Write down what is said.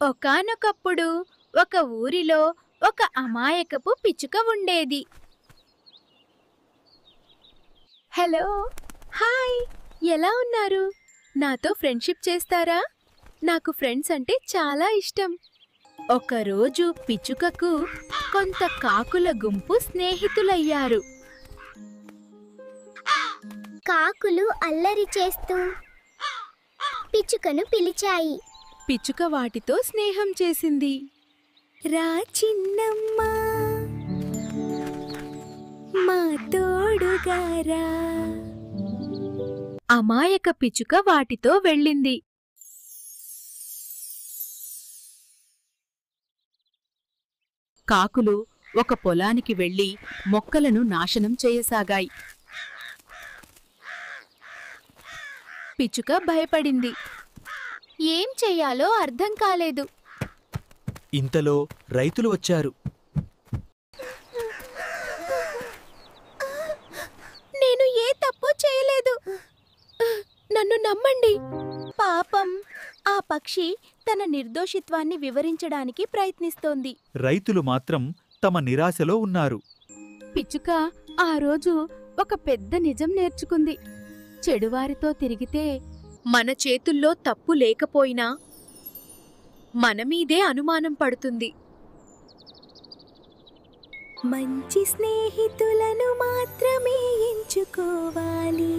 ఒకానొకప్పుడు ఒక ఊరిలో ఒక అమాయకపు పిచ్చుక ఉండేది. హలో, హాయ్, ఎలా ఉన్నారు? నాతో ఫ్రెండ్షిప్ చేస్తారా? నాకు ఫ్రెండ్స్ అంటే చాలా ఇష్టం. ఒకరోజు పిచ్చుకకు కొంత కాకుల గుంపు స్నేహితులయ్యారు. కాకులు అల్లరి చేస్తూ పిచ్చుకను పిలిచాయి. పిచ్చుక వాటితో స్నేహం చేసింది. రా చిన్నమ్మా, మా తోడుగారా. అమాయక పిచ్చుక వాటితో వెళ్ళింది. కాకులు ఒక పొలానికి వెళ్లి మొక్కలను నాశనం చేయసాగాయి. పిచ్చుక భయపడింది. ఏం చెయ్యాలో అర్థం కాలేదు. ఇంతలో రైతులు వచ్చారు. నేను ఏ తప్పు చేయలేదు, నన్ను నమ్మండి. పాపం, ఆ పక్షి తన నిర్దోషిత్వాన్ని వివరించడానికి ప్రయత్నిస్తోంది. రైతులు మాత్రం తమ నిరాశలో ఉన్నారు. పిచ్చుక ఆ రోజు ఒక పెద్ద నిజం నేర్చుకుంది. చెడువారితో తిరిగితే మన చేతుల్లో తప్పు లేకపోయినా మనమీదే అనుమానం పడుతుంది. మంచి స్నేహితులను మాత్రమే ఎంచుకోవాలి.